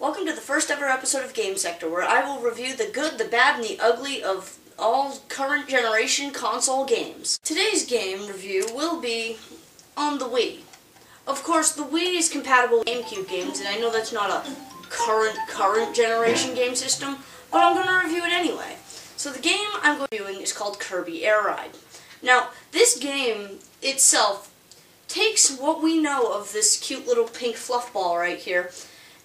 Welcome to the first ever episode of Game Sector, where I will review the good, the bad, and the ugly of all current generation console games. Today's game review will be on the Wii. Of course, the Wii is compatible with Gamecube games, and I know that's not a current generation game system, but I'm going to review it anyway. So the game I'm going to be reviewing is called Kirby Air Ride. Now, this game itself takes what we know of this cute little pink fluff ball right here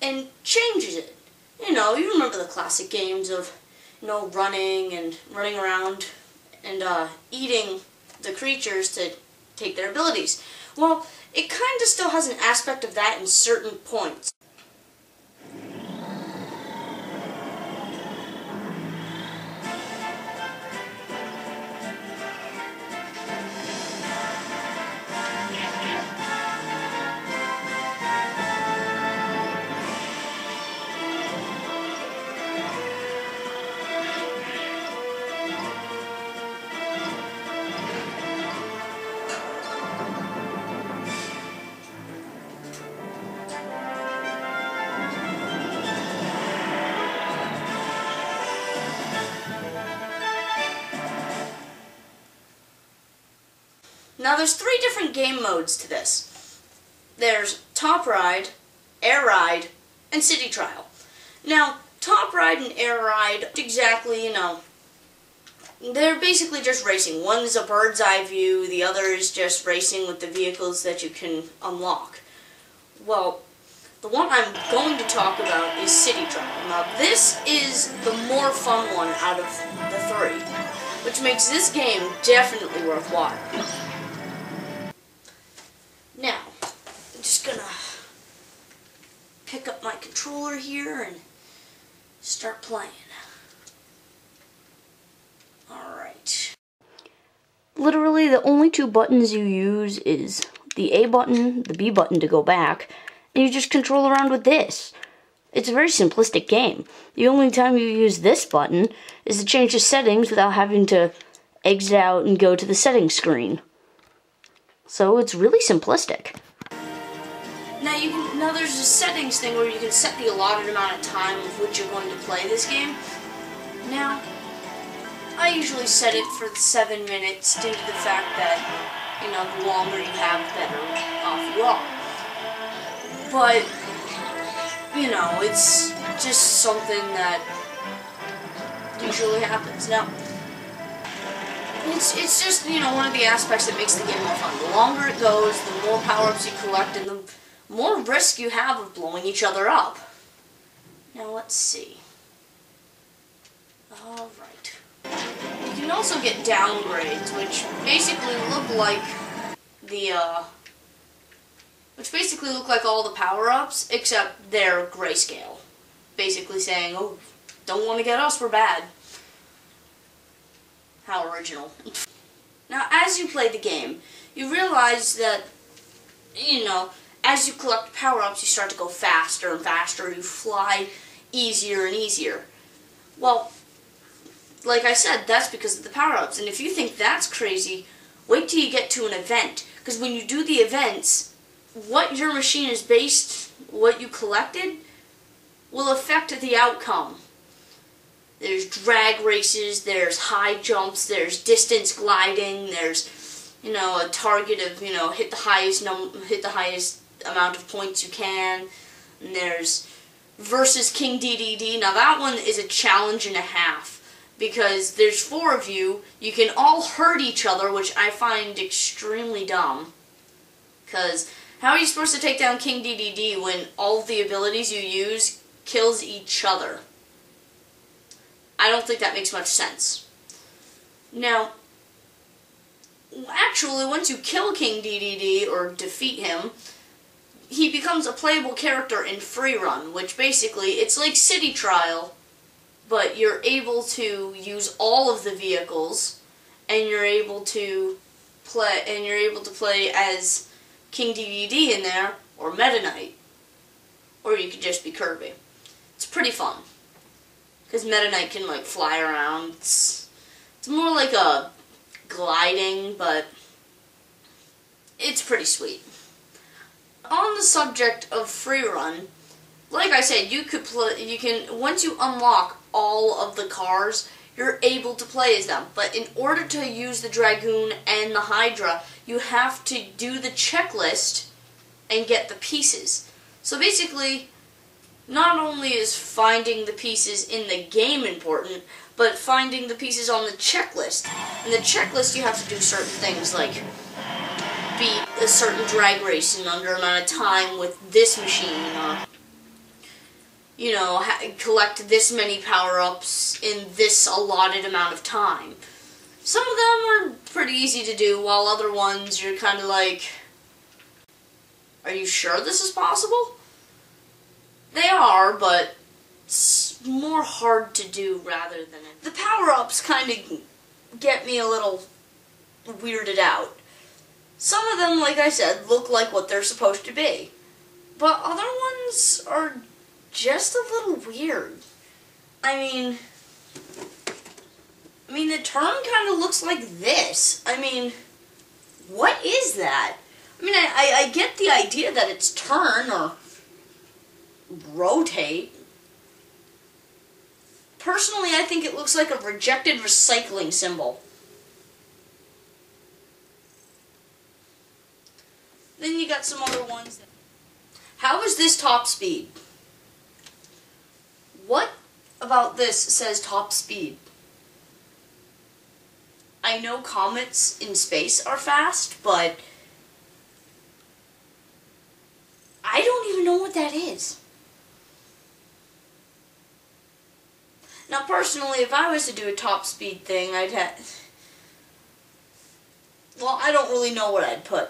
and changes it. You know, you remember the classic games of, running around and eating the creatures to take their abilities. Well, it kind of still has an aspect of that in certain points. Now there's 3 different game modes to this. There's Top Ride, Air Ride, and City Trial. Now, Top Ride and Air Ride, exactly, they're basically just racing. One is a bird's eye view, the other is just racing with the vehicles that you can unlock. Well, the one I'm going to talk about is City Trial. Now this is the more fun one out of the 3, which makes this game definitely worthwhile. Now, I'm just gonna pick up my controller here and start playing. Alright. Literally, the only 2 buttons you use is the A button, the B button to go back, and you just control around with this. It's a very simplistic game. The only time you use this button is to change the settings without having to exit out and go to the settings screen. So it's really simplistic. Now there's a settings thing where you can set the allotted amount of time with which you're going to play this game. Now, I usually set it for 7 minutes due to the fact that, the longer you have, the better off you are. But, it's just something that usually happens. Now, it's just, one of the aspects that makes the game more fun. The longer it goes, the more power-ups you collect, and the more risk you have of blowing each other up. Now, let's see. Alright. You can also get downgrades, which basically look like all the power-ups, except they're grayscale. Basically saying, oh, don't want to get us, we're bad. How original. Now, as you play the game, you realize that, as you collect power-ups, you start to go faster and faster, you fly easier and easier. Well, like I said, that's because of the power-ups, and if you think that's crazy, wait till you get to an event, because when you do the events, what your machine is based, what you collected, will affect the outcome. There's drag races, there's high jumps, there's distance gliding, there's, a target of, hit the highest amount of points you can, and there's versus King DDD. Now that one is a challenge and a half, because there's 4 of you, you can all hurt each other, which I find extremely dumb, because how are you supposed to take down King DDD when all of the abilities you use kills each other? I don't think that makes much sense. Now, actually, once you kill King DDD, or defeat him, he becomes a playable character in Free Run, which basically, it's like City Trial, but you're able to use all of the vehicles, and you're able to play as King DDD in there, or Meta Knight, or you could just be Kirby. It's pretty fun. Because Meta Knight can, fly around. It's more like a gliding, but it's pretty sweet. On the subject of free run, like I said, you can once you unlock all of the cars, you're able to play as them. But in order to use the Dragoon and the Hydra, you have to do the checklist and get the pieces. So basically, not only is finding the pieces in the game important, but finding the pieces on the checklist. In the checklist, you have to do certain things like beat a certain drag race in under amount of time with this machine, or you know, collect this many power-ups in this allotted amount of time. Some of them are pretty easy to do, while other ones you're kind of like, are you sure this is possible? They are, but it's more hard to do rather than it. The power-ups kind of get me a little weirded out. Some of them, like I said, look like what they're supposed to be. But other ones are just a little weird. I mean, the turn kind of looks like this. I mean, what is that? I mean, I get the idea that it's turn or rotate. Personally, I think it looks like a rejected recycling symbol. Then you got some other ones. How is this top speed? What about this says top speed? I know comets in space are fast, but I don't even know what that is. Now, personally, if I was to do a top speed thing, I'd have... Well, I don't really know what I'd put.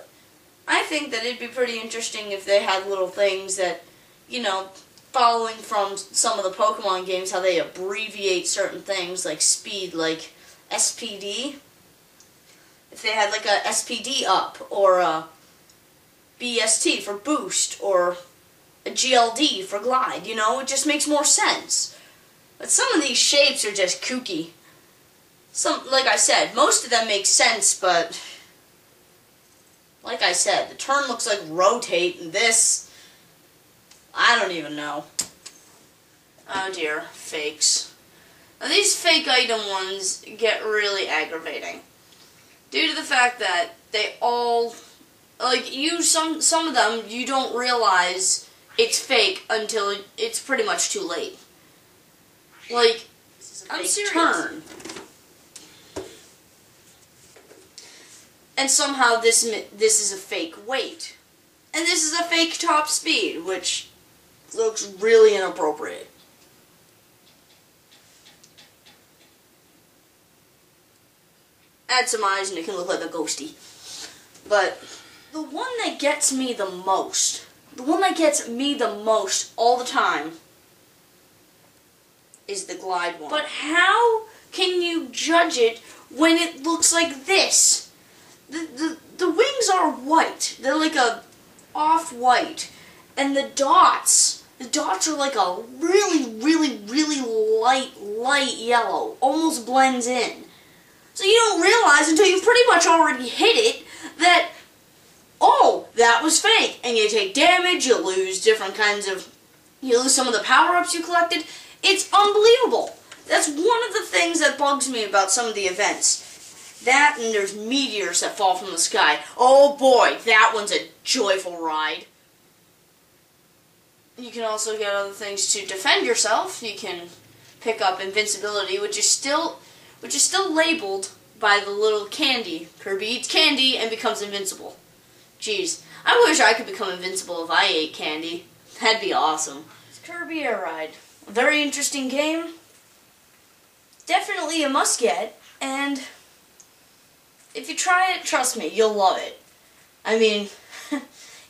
I think that it'd be pretty interesting if they had little things that, you know, following from some of the Pokemon games, how they abbreviate certain things like speed, like SPD. If they had like a SPD up, or a BST for boost, or a GLD for glide, you know, it just makes more sense. But some of these shapes are just kooky. Like I said, most of them make sense, but like I said, the turn looks like rotate, and this, I don't even know. Oh dear, fakes. Now these fake item ones get really aggravating, due to the fact that they all, like, some of them, you don't realize it's fake until it's pretty much too late. Like, I'm serious. Turn. And somehow this is a fake weight. And this is a fake top speed, which looks really inappropriate. Add some eyes and it can look like a ghosty. But the one that gets me the most, all the time, is the glide one. But how can you judge it when it looks like this? The wings are white. They're like a off-white. And the dots are like a really, really, really light yellow. Almost blends in. So you don't realize until you've pretty much already hit it that, oh, that was fake. And you take damage, you lose you lose some of the power-ups you collected. It's unbelievable. That's one of the things that bugs me about some of the events. That, and there's meteors that fall from the sky. Oh boy, that one's a joyful ride. You can also get other things to defend yourself. You can pick up invincibility, which is still labeled by the little candy. Kirby eats candy and becomes invincible. Jeez, I wish I could become invincible if I ate candy. That'd be awesome. It's Kirby Air Ride. A very interesting game. Definitely a must-get, and if you try it, trust me, you'll love it. I mean,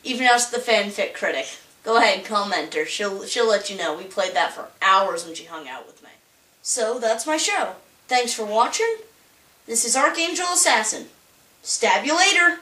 even as the fanfic critic. Go ahead, comment her. She'll let you know. We played that for hours when she hung out with me. So, that's my show. Thanks for watching. This is Archangel Assassin. Stab you later!